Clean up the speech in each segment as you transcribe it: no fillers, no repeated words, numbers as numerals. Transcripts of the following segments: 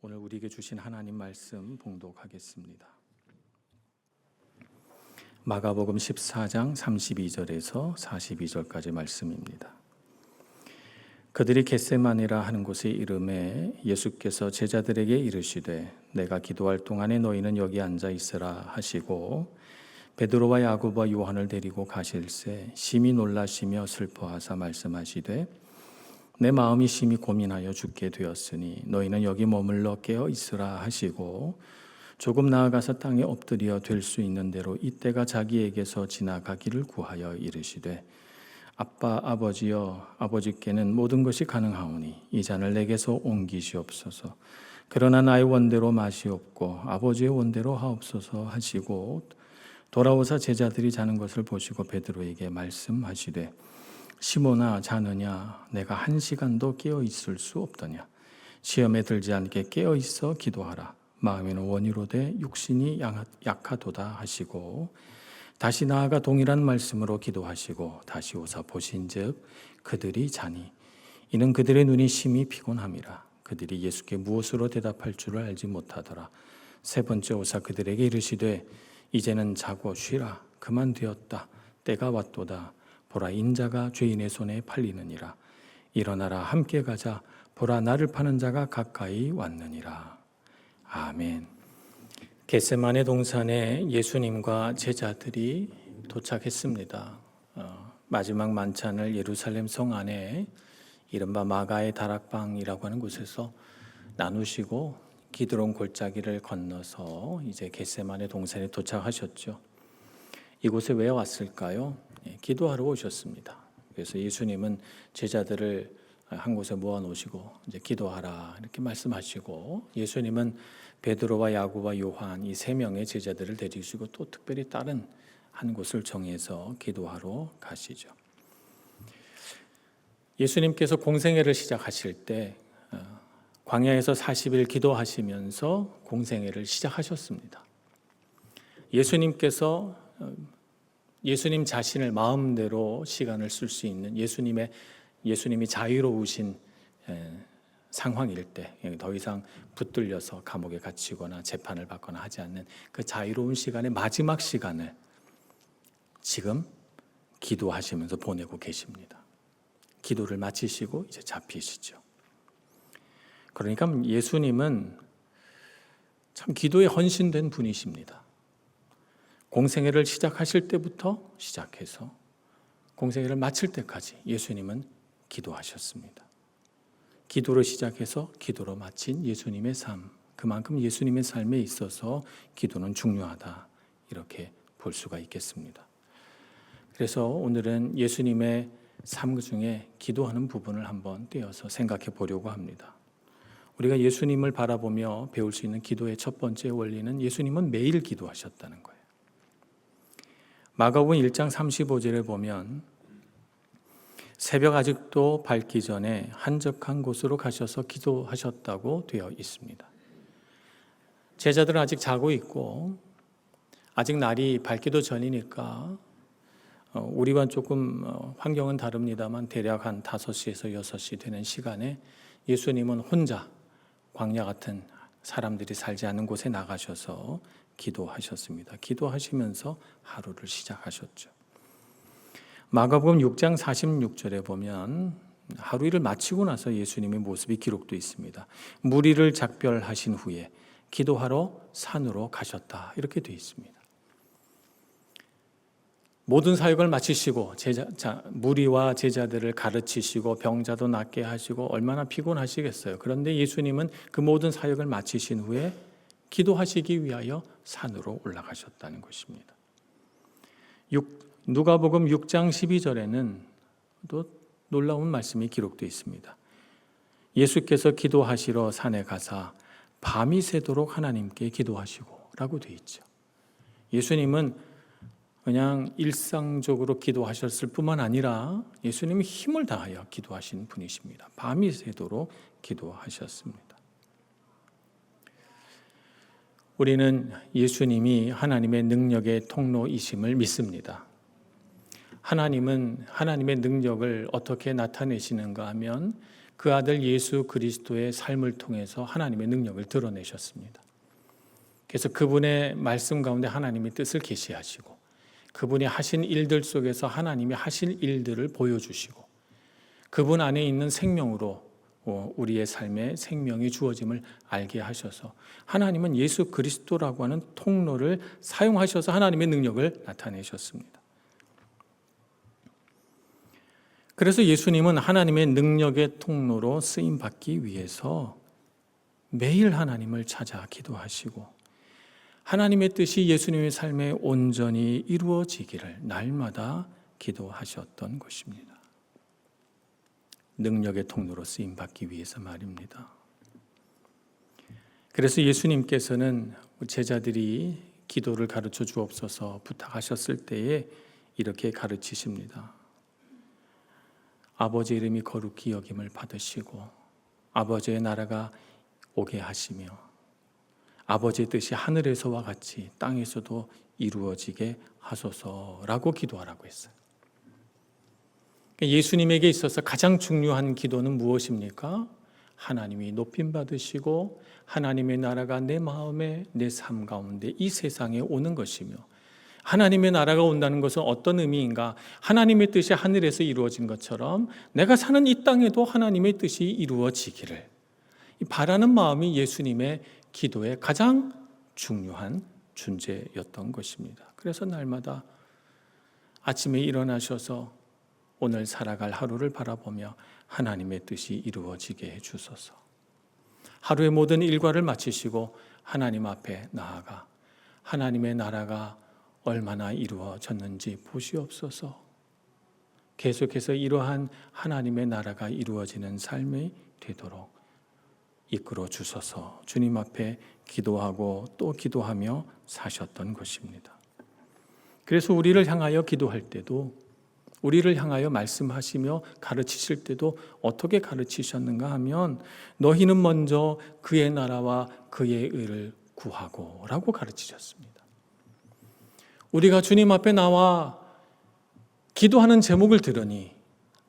오늘 우리에게 주신 하나님 말씀 봉독하겠습니다. 마가복음 14장 32절에서 42절까지 말씀입니다. 그들이 겟세마네라 하는 곳에 이르매 예수께서 제자들에게 이르시되 내가 기도할 동안에 너희는 여기 앉아 있으라 하시고 베드로와 야고보와 요한을 데리고 가실새 심히 놀라시며 슬퍼하사 말씀하시되 내 마음이 심히 고민하여 죽게 되었으니 너희는 여기 머물러 깨어 있으라 하시고 조금 나아가서 땅에 엎드려 될 수 있는 대로 이때가 자기에게서 지나가기를 구하여 이르시되 아빠 아버지여 아버지께는 모든 것이 가능하오니 이 잔을 내게서 옮기시옵소서. 그러나 나의 원대로 마시옵고 아버지의 원대로 하옵소서 하시고 돌아오사 제자들이 자는 것을 보시고 베드로에게 말씀하시되 시몬아 자느냐 내가 1시간도 깨어 있을 수 없더냐. 시험에 들지 않게 깨어 있어 기도하라. 마음에는 원이로되 육신이 약하도다 하시고 다시 나아가 동일한 말씀으로 기도하시고 다시 오사 보신즉 그들이 자니 이는 그들의 눈이 심히 피곤함이라. 그들이 예수께 무엇으로 대답할 줄을 알지 못하더라. 세 번째 오사 그들에게 이르시되 이제는 자고 쉬라. 그만 되었다. 때가 왔도다. 보라 인자가 죄인의 손에 팔리느니라. 일어나라 함께 가자. 보라 나를 파는 자가 가까이 왔느니라. 아멘. 겟세마네 동산에 예수님과 제자들이 도착했습니다. 마지막 만찬을 예루살렘 성 안에 이른바 마가의 다락방이라고 하는 곳에서 나누시고 기드론 골짜기를 건너서 이제 겟세마네 동산에 도착하셨죠. 이곳에 왜 왔을까요? 기도하러 오셨습니다. 그래서 예수님은 제자들을 한 곳에 모아 놓으시고 이제 기도하라 이렇게 말씀하시고 예수님은 베드로와 야고보와 요한 이 세 명의 제자들을 데리시고 또 특별히 다른 한 곳을 정해서 기도하러 가시죠. 예수님께서 공생애를 시작하실 때 광야에서 40일 기도하시면서 공생애를 시작하셨습니다. 예수님 자신을 마음대로 시간을 쓸 수 있는 예수님이 자유로우신 상황일 때 더 이상 붙들려서 감옥에 갇히거나 재판을 받거나 하지 않는 그 자유로운 시간의 마지막 시간을 지금 기도하시면서 보내고 계십니다. 기도를 마치시고 이제 잡히시죠. 그러니까 예수님은 참 기도에 헌신된 분이십니다. 공생애를 시작하실 때부터 시작해서 공생애를 마칠 때까지 예수님은 기도하셨습니다. 기도로 시작해서 기도로 마친 예수님의 삶, 그만큼 예수님의 삶에 있어서 기도는 중요하다 이렇게 볼 수가 있겠습니다. 그래서 오늘은 예수님의 삶 중에 기도하는 부분을 한번 떼어서 생각해 보려고 합니다. 우리가 예수님을 바라보며 배울 수 있는 기도의 첫 번째 원리는 예수님은 매일 기도하셨다는 거예요. 마가복음 1장 35절에 보면 새벽 아직도 밝기 전에 한적한 곳으로 가셔서 기도하셨다고 되어 있습니다. 제자들은 아직 자고 있고 아직 날이 밝기도 전이니까 우리와 조금 환경은 다릅니다만 대략 한 5시에서 6시 되는 시간에 예수님은 혼자 광야 같은 사람들이 살지 않는 곳에 나가셔서 기도하셨습니다. 기도하시면서 하루를 시작하셨죠. 마가복음 6장 46절에 보면 하루 일을 마치고 나서 예수님의 모습이 기록되어 있습니다. 무리를 작별하신 후에 기도하러 산으로 가셨다 이렇게 되어 있습니다. 모든 사역을 마치시고 무리와 제자들을 가르치시고 병자도 낫게 하시고 얼마나 피곤하시겠어요. 그런데 예수님은 그 모든 사역을 마치신 후에 기도하시기 위하여 산으로 올라가셨다는 것입니다. 누가복음 6장 12절에는 또 놀라운 말씀이 기록되어 있습니다. 예수께서 기도하시러 산에 가사 밤이 새도록 하나님께 기도하시고 라고 되어 있죠. 예수님은 그냥 일상적으로 기도하셨을 뿐만 아니라 예수님이 힘을 다하여 기도하신 분이십니다. 밤이 새도록 기도하셨습니다. 우리는 예수님이 하나님의 능력의 통로이심을 믿습니다. 하나님은 하나님의 능력을 어떻게 나타내시는가 하면 그 아들 예수 그리스도의 삶을 통해서 하나님의 능력을 드러내셨습니다. 그래서 그분의 말씀 가운데 하나님의 뜻을 계시하시고 그분이 하신 일들 속에서 하나님이 하실 일들을 보여주시고 그분 안에 있는 생명으로 우리의 삶에 생명이 주어짐을 알게 하셔서 하나님은 예수 그리스도라고 하는 통로를 사용하셔서 하나님의 능력을 나타내셨습니다. 그래서 예수님은 하나님의 능력의 통로로 쓰임받기 위해서 매일 하나님을 찾아 기도하시고 하나님의 뜻이 예수님의 삶에 온전히 이루어지기를 날마다 기도하셨던 것입니다. 능력의 통로로 쓰임받기 위해서 말입니다. 그래서 예수님께서는 제자들이 기도를 가르쳐 주옵소서 부탁하셨을 때에 이렇게 가르치십니다. 아버지 이름이 거룩히 여김을 받으시고 아버지의 나라가 오게 하시며 아버지의 뜻이 하늘에서와 같이 땅에서도 이루어지게 하소서라고 기도하라고 했어요. 예수님에게 있어서 가장 중요한 기도는 무엇입니까? 하나님이 높임 받으시고 하나님의 나라가 내 마음에 내 삶 가운데 이 세상에 오는 것이며 하나님의 나라가 온다는 것은 어떤 의미인가? 하나님의 뜻이 하늘에서 이루어진 것처럼 내가 사는 이 땅에도 하나님의 뜻이 이루어지기를 바라는 마음이 예수님의 기도의 가장 중요한 존재였던 것입니다. 그래서 날마다 아침에 일어나셔서 오늘 살아갈 하루를 바라보며 하나님의 뜻이 이루어지게 해주소서. 하루의 모든 일과를 마치시고 하나님 앞에 나아가 하나님의 나라가 얼마나 이루어졌는지 보시옵소서. 계속해서 이러한 하나님의 나라가 이루어지는 삶이 되도록 이끌어 주소서. 주님 앞에 기도하고 또 기도하며 사셨던 것입니다. 그래서 우리를 향하여 기도할 때도 우리를 향하여 말씀하시며 가르치실 때도 어떻게 가르치셨는가 하면 너희는 먼저 그의 나라와 그의 의를 구하고 라고 가르치셨습니다. 우리가 주님 앞에 나와 기도하는 제목을 들으니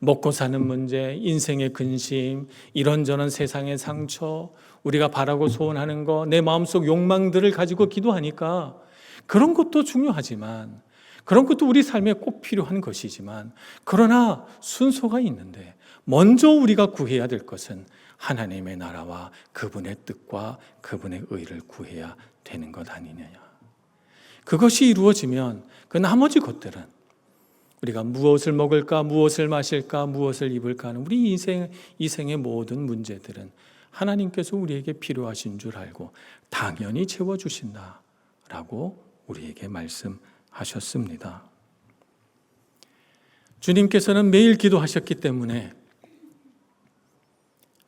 먹고 사는 문제, 인생의 근심, 이런저런 세상의 상처, 우리가 바라고 소원하는 것, 내 마음속 욕망들을 가지고 기도하니까 그런 것도 중요하지만 그런 것도 우리 삶에 꼭 필요한 것이지만 그러나 순서가 있는데 먼저 우리가 구해야 될 것은 하나님의 나라와 그분의 뜻과 그분의 의를 구해야 되는 것 아니냐. 그것이 이루어지면 그 나머지 것들은 우리가 무엇을 먹을까, 무엇을 마실까, 무엇을 입을까 하는 우리 이생의 모든 문제들은 하나님께서 우리에게 필요하신 줄 알고 당연히 채워주신다라고 우리에게 말씀하셨습니다. 주님께서는 매일 기도하셨기 때문에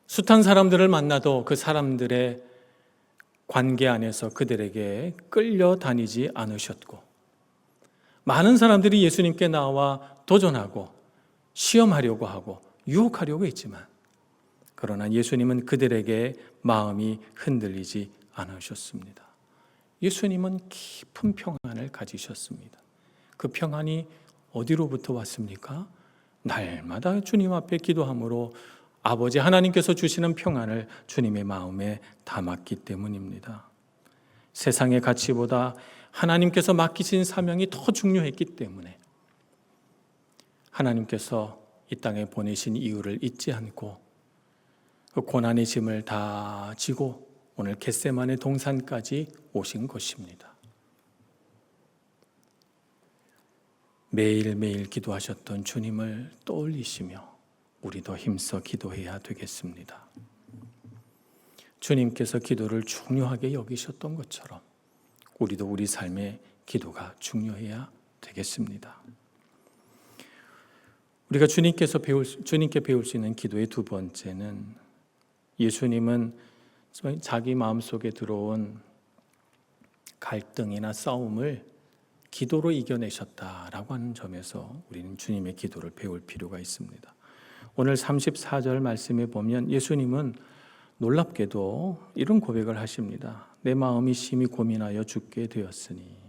숱한 사람들을 만나도 그 사람들의 관계 안에서 그들에게 끌려다니지 않으셨고 많은 사람들이 예수님께 나와 도전하고 시험하려고 하고 유혹하려고 했지만 그러나 예수님은 그들에게 마음이 흔들리지 않으셨습니다. 예수님은 깊은 평안을 가지셨습니다. 그 평안이 어디로부터 왔습니까? 날마다 주님 앞에 기도함으로 아버지 하나님께서 주시는 평안을 주님의 마음에 담았기 때문입니다. 세상의 가치보다 하나님께서 맡기신 사명이 더 중요했기 때문에 하나님께서 이 땅에 보내신 이유를 잊지 않고 그 고난의 짐을 다 지고 오늘 겟세마네 동산까지 오신 것입니다. 매일매일 기도하셨던 주님을 떠올리시며 우리도 힘써 기도해야 되겠습니다. 주님께서 기도를 중요하게 여기셨던 것처럼 우리도 우리 삶의 기도가 중요해야 되겠습니다. 우리가 주님께 배울 수 있는 기도의 두 번째는 예수님은 자기 마음속에 들어온 갈등이나 싸움을 기도로 이겨내셨다라고 하는 점에서 우리는 주님의 기도를 배울 필요가 있습니다. 오늘 34절 말씀에 보면 예수님은 놀랍게도 이런 고백을 하십니다. 내 마음이 심히 고민하여 죽게 되었으니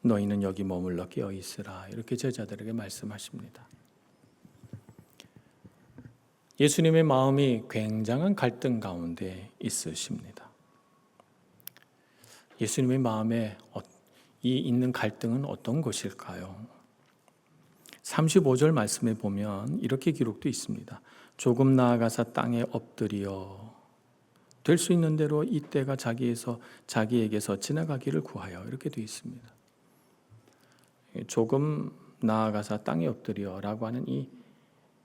너희는 여기 머물러 깨어 있으라. 이렇게 제자들에게 말씀하십니다. 예수님의 마음이 굉장한 갈등 가운데 있으십니다. 예수님의 마음에 이 있는 갈등은 어떤 것일까요? 35절 말씀에 보면 이렇게 기록되어 있습니다. 조금 나아가사 땅에 엎드려 될 수 있는 대로 이때가 자기에게서 지나가기를 구하여, 이렇게 되어 있습니다. 조금 나아가사 땅에 엎드려라고 하는 이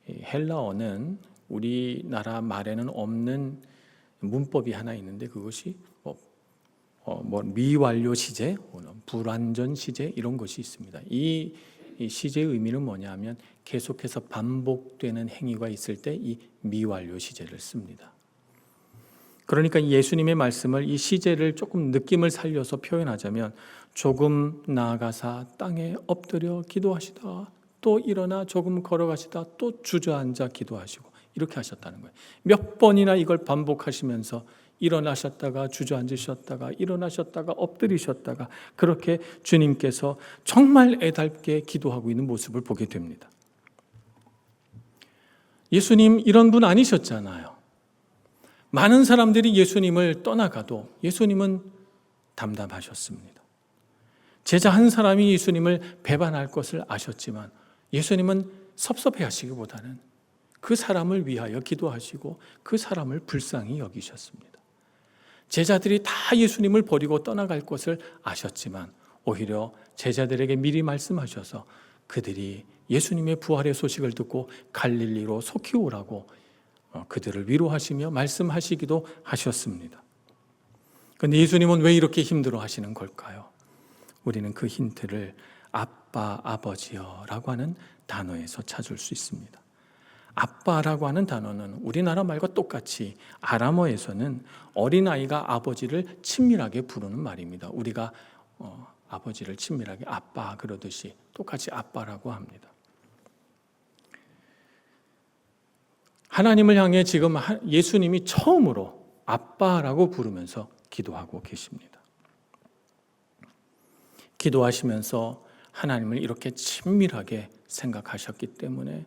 헬라어는 우리나라 말에는 없는 문법이 하나 있는데, 그것이 미완료 시제, 불완전 시제, 이런 것이 있습니다. 이 시제의 의미는 뭐냐면 계속해서 반복되는 행위가 있을 때 이 미완료 시제를 씁니다. 그러니까 예수님의 말씀을, 이 시제를 조금 느낌을 살려서 표현하자면, 조금 나아가사 땅에 엎드려 기도하시다, 또 일어나 조금 걸어가시다, 또 주저앉아 기도하시고, 이렇게 하셨다는 거예요. 몇 번이나 이걸 반복하시면서 일어나셨다가 주저앉으셨다가 일어나셨다가 엎드리셨다가, 그렇게 주님께서 정말 애달게 기도하고 있는 모습을 보게 됩니다. 예수님 이런 분 아니셨잖아요. 많은 사람들이 예수님을 떠나가도 예수님은 담담하셨습니다. 제자 한 사람이 예수님을 배반할 것을 아셨지만 예수님은 섭섭해하시기보다는 그 사람을 위하여 기도하시고 그 사람을 불쌍히 여기셨습니다. 제자들이 다 예수님을 버리고 떠나갈 것을 아셨지만 오히려 제자들에게 미리 말씀하셔서 그들이 예수님의 부활의 소식을 듣고 갈릴리로 속히 오라고 그들을 위로하시며 말씀하시기도 하셨습니다. 그런데 예수님은 왜 이렇게 힘들어 하시는 걸까요? 우리는 그 힌트를 아빠, 아버지여라고 하는 단어에서 찾을 수 있습니다. 아빠라고 하는 단어는 우리나라 말과 똑같이 아람어에서는 어린아이가 아버지를 친밀하게 부르는 말입니다. 우리가 아버지를 친밀하게 아빠 그러듯이 똑같이 아빠라고 합니다. 하나님을 향해 지금 예수님이 처음으로 아빠라고 부르면서 기도하고 계십니다. 기도하시면서 하나님을 이렇게 친밀하게 생각하셨기 때문에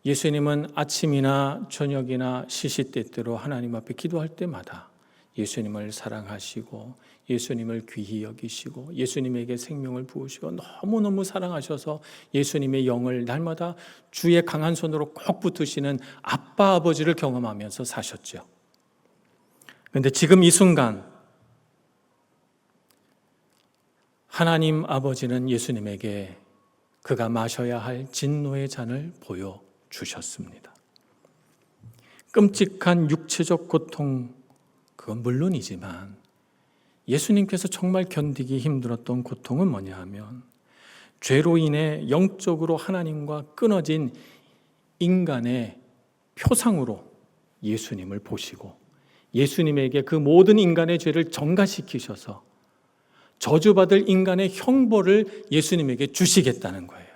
예수님은 아침이나 저녁이나 시시때때로 하나님 앞에 기도할 때마다 예수님을 사랑하시고 예수님을 귀히 여기시고 예수님에게 생명을 부으시고 너무너무 사랑하셔서 예수님의 영을 날마다 주의 강한 손으로 꼭 붙드시는 아빠 아버지를 경험하면서 사셨죠. 그런데 지금 이 순간 하나님 아버지는 예수님에게 그가 마셔야 할 진노의 잔을 보여주셨습니다. 끔찍한 육체적 고통, 그건 물론이지만 예수님께서 정말 견디기 힘들었던 고통은 뭐냐 하면 죄로 인해 영적으로 하나님과 끊어진 인간의 표상으로 예수님을 보시고 예수님에게 그 모든 인간의 죄를 전가시키셔서 저주받을 인간의 형벌을 예수님에게 주시겠다는 거예요.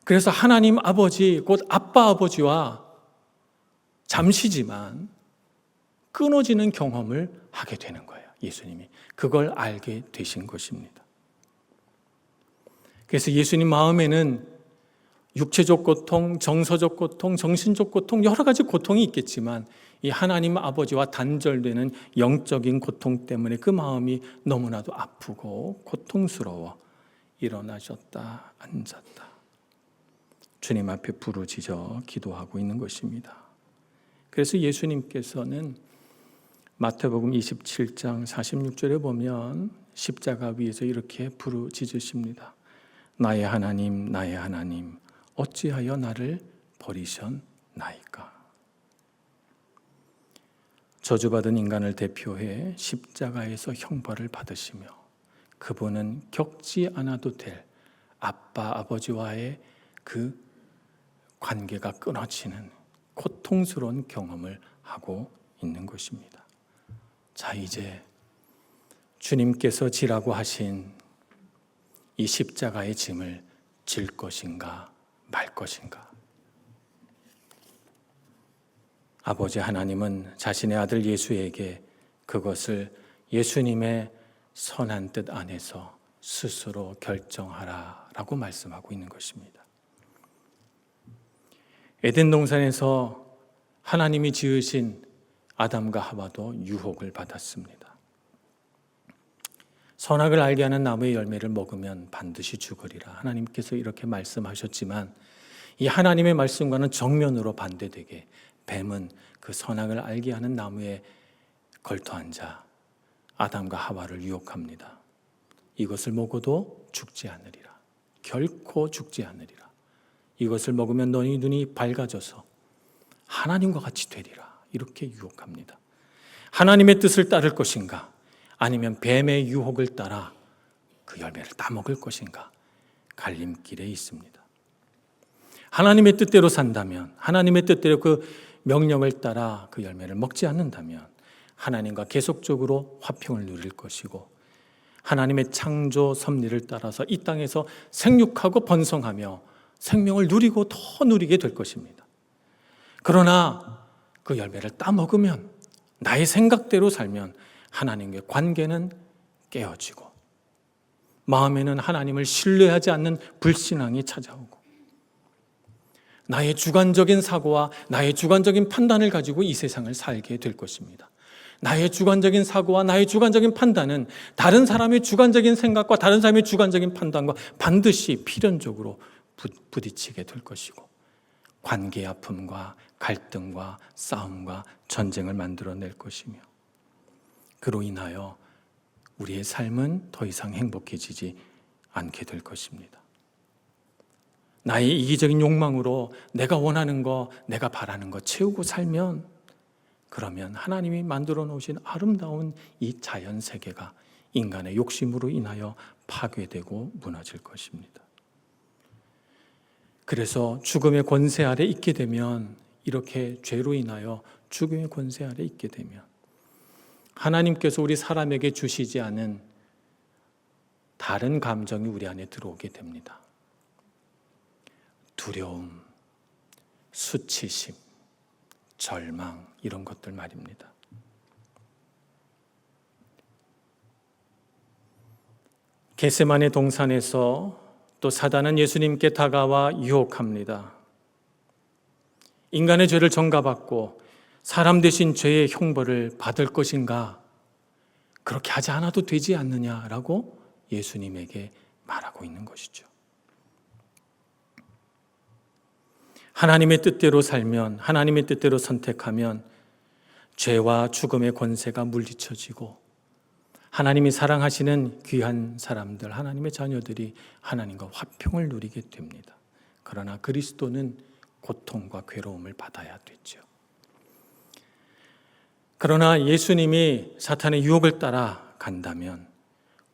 그래서 하나님 아버지, 곧 아빠 아버지와 잠시지만 끊어지는 경험을 하게 되는 거예요. 예수님이 그걸 알게 되신 것입니다. 그래서 예수님 마음에는 육체적 고통, 정서적 고통, 정신적 고통, 여러 가지 고통이 있겠지만 이 하나님 아버지와 단절되는 영적인 고통 때문에 그 마음이 너무나도 아프고 고통스러워 일어나셨다 앉았다 주님 앞에 부르짖어 기도하고 있는 것입니다. 그래서 예수님께서는 마태복음 27장 46절에 보면 십자가 위에서 이렇게 부르짖으십니다. 나의 하나님, 나의 하나님, 어찌하여 나를 버리셨나이까. 저주받은 인간을 대표해 십자가에서 형벌을 받으시며 그분은 겪지 않아도 될 아빠, 아버지와의 그 관계가 끊어지는 고통스러운 경험을 하고 있는 것입니다. 자, 이제 주님께서 지라고 하신 이 십자가의 짐을 질 것인가 말 것인가. 아버지 하나님은 자신의 아들 예수에게 그것을 예수님의 선한 뜻 안에서 스스로 결정하라라고 말씀하고 있는 것입니다. 에덴 동산에서 하나님이 지으신 아담과 하와도 유혹을 받았습니다. 선악을 알게 하는 나무의 열매를 먹으면 반드시 죽으리라. 하나님께서 이렇게 말씀하셨지만 이 하나님의 말씀과는 정면으로 반대되게 뱀은 그 선악을 알게 하는 나무에 걸터 앉아 아담과 하와를 유혹합니다. 이것을 먹어도 죽지 않으리라. 결코 죽지 않으리라. 이것을 먹으면 너희 눈이 밝아져서 하나님과 같이 되리라. 이렇게 유혹합니다. 하나님의 뜻을 따를 것인가? 아니면 뱀의 유혹을 따라 그 열매를 따먹을 것인가? 갈림길에 있습니다. 하나님의 뜻대로 산다면, 하나님의 뜻대로 그 명령을 따라 그 열매를 먹지 않는다면 하나님과 계속적으로 화평을 누릴 것이고, 하나님의 창조 섭리를 따라서 이 땅에서 생육하고 번성하며 생명을 누리고 더 누리게 될 것입니다. 그러나 그 열매를 따먹으면, 나의 생각대로 살면 하나님과의 관계는 깨어지고 마음에는 하나님을 신뢰하지 않는 불신앙이 찾아오고 나의 주관적인 사고와 나의 주관적인 판단을 가지고 이 세상을 살게 될 것입니다. 나의 주관적인 사고와 나의 주관적인 판단은 다른 사람의 주관적인 생각과 다른 사람의 주관적인 판단과 반드시 필연적으로 부딪히게 될 것이고, 관계의 아픔과 갈등과 싸움과 전쟁을 만들어낼 것이며, 그로 인하여 우리의 삶은 더 이상 행복해지지 않게 될 것입니다. 나의 이기적인 욕망으로 내가 원하는 거, 내가 바라는 거 채우고 살면, 그러면 하나님이 만들어 놓으신 아름다운 이 자연 세계가 인간의 욕심으로 인하여 파괴되고 무너질 것입니다. 그래서 죽음의 권세 아래 있게 되면, 이렇게 죄로 인하여 죽음의 권세 아래 있게 되면 하나님께서 우리 사람에게 주시지 않은 다른 감정이 우리 안에 들어오게 됩니다. 두려움, 수치심, 절망, 이런 것들 말입니다. 겟세마네 동산에서 또 사단은 예수님께 다가와 유혹합니다. 인간의 죄를 전가받고 사람 대신 죄의 형벌을 받을 것인가? 그렇게 하지 않아도 되지 않느냐라고 예수님에게 말하고 있는 것이죠. 하나님의 뜻대로 살면, 하나님의 뜻대로 선택하면 죄와 죽음의 권세가 물리쳐지고 하나님이 사랑하시는 귀한 사람들, 하나님의 자녀들이 하나님과 화평을 누리게 됩니다. 그러나 그리스도는 고통과 괴로움을 받아야 되죠. 그러나 예수님이 사탄의 유혹을 따라 간다면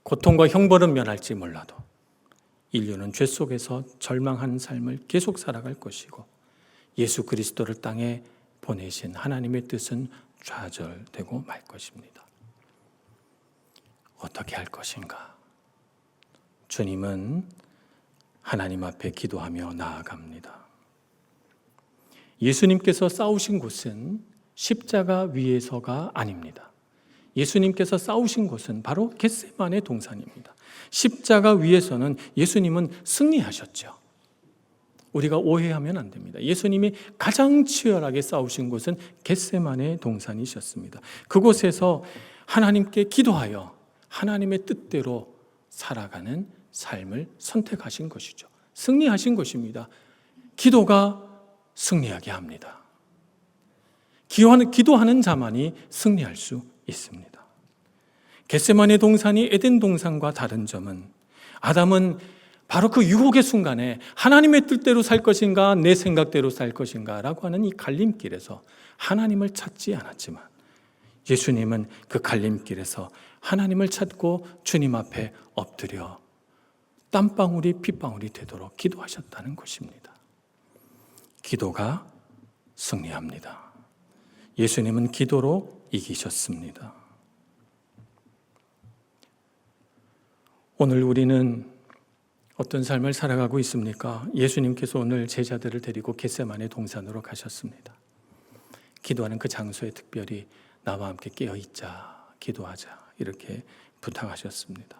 고통과 형벌은 면할지 몰라도 인류는 죄 속에서 절망한 삶을 계속 살아갈 것이고, 예수 그리스도를 땅에 보내신 하나님의 뜻은 좌절되고 말 것입니다. 어떻게 할 것인가? 주님은 하나님 앞에 기도하며 나아갑니다. 예수님께서 싸우신 곳은 십자가 위에서가 아닙니다. 예수님께서 싸우신 곳은 바로 겟세마네 동산입니다. 십자가 위에서는 예수님은 승리하셨죠. 우리가 오해하면 안 됩니다. 예수님이 가장 치열하게 싸우신 곳은 겟세마네 동산이셨습니다. 그곳에서 하나님께 기도하여 하나님의 뜻대로 살아가는 삶을 선택하신 것이죠. 승리하신 것입니다. 기도가 승리하게 합니다. 기도하는 자만이 승리할 수 있습니다. 겟세마네 동산이 에덴 동산과 다른 점은, 아담은 바로 그 유혹의 순간에 하나님의 뜻대로 살 것인가 내 생각대로 살 것인가 라고 하는 이 갈림길에서 하나님을 찾지 않았지만, 예수님은 그 갈림길에서 하나님을 찾고 주님 앞에 엎드려 땀방울이 핏방울이 되도록 기도하셨다는 것입니다. 기도가 승리합니다. 예수님은 기도로 이기셨습니다. 오늘 우리는 어떤 삶을 살아가고 있습니까? 예수님께서 오늘 제자들을 데리고 겟세마네 동산으로 가셨습니다. 기도하는 그 장소에 특별히 나와 함께 깨어있자, 기도하자 이렇게 부탁하셨습니다.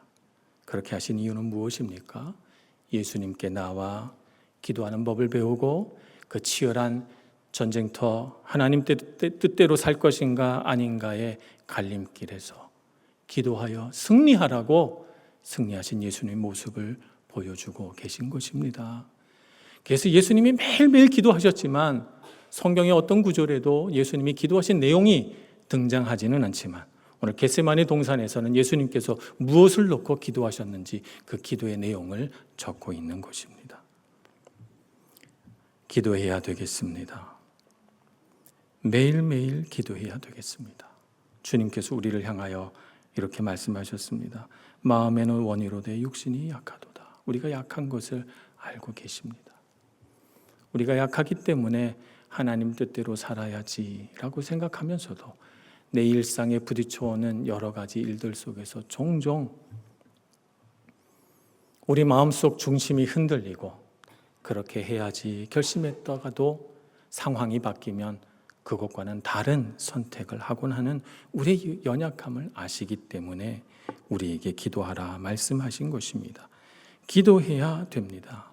그렇게 하신 이유는 무엇입니까? 예수님께 나와 기도하는 법을 배우고 그 치열한 전쟁터, 하나님 뜻대로 살 것인가 아닌가의 갈림길에서 기도하여 승리하라고 승리하신 예수님의 모습을 보여주고 계신 것입니다. 그래서 예수님이 매일매일 기도하셨지만 성경의 어떤 구절에도 예수님이 기도하신 내용이 등장하지는 않지만 오늘 겟세마네 동산에서는 예수님께서 무엇을 놓고 기도하셨는지 그 기도의 내용을 적고 있는 것입니다. 기도해야 되겠습니다. 매일매일 기도해야 되겠습니다. 주님께서 우리를 향하여 이렇게 말씀하셨습니다. 마음에는 원이로되 육신이 약하도다. 우리가 약한 것을 알고 계십니다. 우리가 약하기 때문에 하나님 뜻대로 살아야지라고 생각하면서도 내 일상에 부딪혀오는 여러 가지 일들 속에서 종종 우리 마음속 중심이 흔들리고 그렇게 해야지 결심했다가도 상황이 바뀌면 그것과는 다른 선택을 하곤 하는 우리의 연약함을 아시기 때문에 우리에게 기도하라 말씀하신 것입니다. 기도해야 됩니다.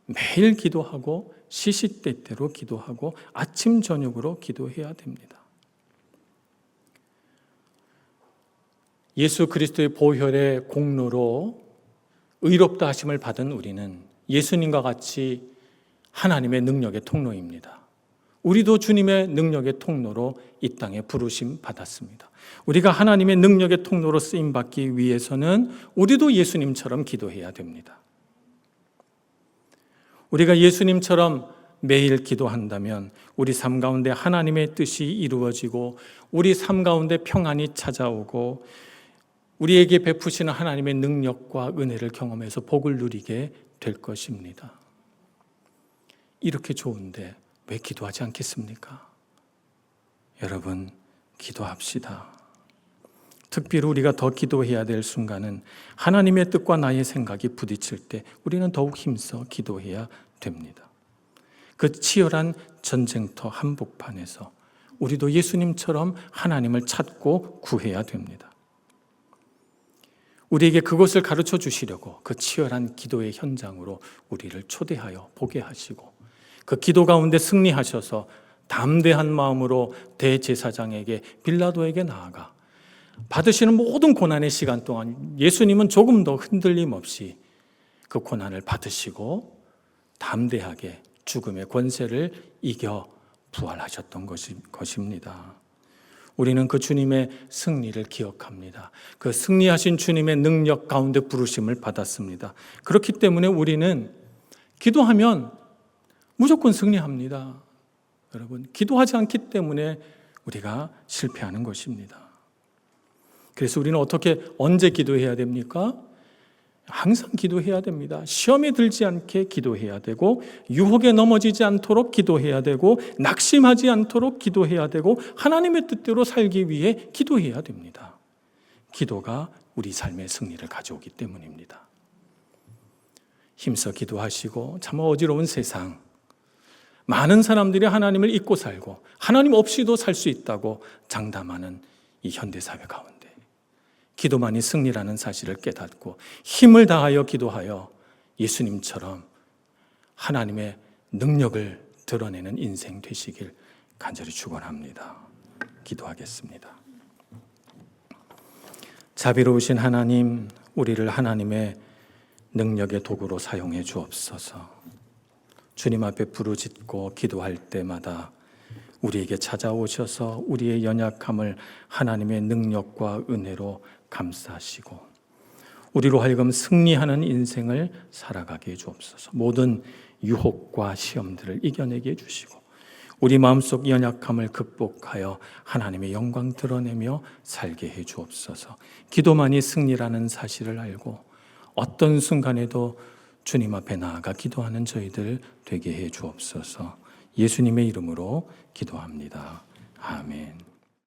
매일 기도하고 시시때때로 기도하고 아침 저녁으로 기도해야 됩니다. 예수 그리스도의 보혈의 공로로 의롭다 하심을 받은 우리는 예수님과 같이 하나님의 능력의 통로입니다. 우리도 주님의 능력의 통로로 이 땅에 부르심 받았습니다. 우리가 하나님의 능력의 통로로 쓰임 받기 위해서는 우리도 예수님처럼 기도해야 됩니다. 우리가 예수님처럼 매일 기도한다면 우리 삶 가운데 하나님의 뜻이 이루어지고 우리 삶 가운데 평안이 찾아오고 우리에게 베푸시는 하나님의 능력과 은혜를 경험해서 복을 누리게 될 것입니다. 이렇게 좋은데 왜 기도하지 않겠습니까? 여러분, 기도합시다. 특별히 우리가 더 기도해야 될 순간은 하나님의 뜻과 나의 생각이 부딪힐 때 우리는 더욱 힘써 기도해야 됩니다. 그 치열한 전쟁터 한복판에서 우리도 예수님처럼 하나님을 찾고 구해야 됩니다. 우리에게 그것을 가르쳐 주시려고 그 치열한 기도의 현장으로 우리를 초대하여 보게 하시고 그 기도 가운데 승리하셔서 담대한 마음으로 대제사장에게 빌라도에게 나아가 받으시는 모든 고난의 시간 동안 예수님은 조금 더 흔들림 없이 그 고난을 받으시고 담대하게 죽음의 권세를 이겨 부활하셨던 것입니다. 우리는 그 주님의 승리를 기억합니다. 그 승리하신 주님의 능력 가운데 부르심을 받았습니다. 그렇기 때문에 우리는 기도하면 무조건 승리합니다. 여러분, 기도하지 않기 때문에 우리가 실패하는 것입니다. 그래서 우리는 언제 기도해야 됩니까? 항상 기도해야 됩니다. 시험에 들지 않게 기도해야 되고 유혹에 넘어지지 않도록 기도해야 되고 낙심하지 않도록 기도해야 되고 하나님의 뜻대로 살기 위해 기도해야 됩니다. 기도가 우리 삶의 승리를 가져오기 때문입니다. 힘써 기도하시고 참 어지러운 세상, 많은 사람들이 하나님을 잊고 살고 하나님 없이도 살 수 있다고 장담하는 이 현대사회 가운데 기도만이 승리라는 사실을 깨닫고 힘을 다하여 기도하여 예수님처럼 하나님의 능력을 드러내는 인생 되시길 간절히 축원합니다. 기도하겠습니다. 자비로우신 하나님, 우리를 하나님의 능력의 도구로 사용해 주옵소서. 주님 앞에 부르짖고 기도할 때마다 우리에게 찾아오셔서 우리의 연약함을 하나님의 능력과 은혜로 감싸시고 우리로 하여금 승리하는 인생을 살아가게 해 주옵소서. 모든 유혹과 시험들을 이겨내게 해주시고 우리 마음속 연약함을 극복하여 하나님의 영광 드러내며 살게 해 주옵소서. 기도만이 승리라는 사실을 알고 어떤 순간에도 주님 앞에 나아가 기도하는 저희들 되게 해 주옵소서. 예수님의 이름으로 기도합니다. 아멘.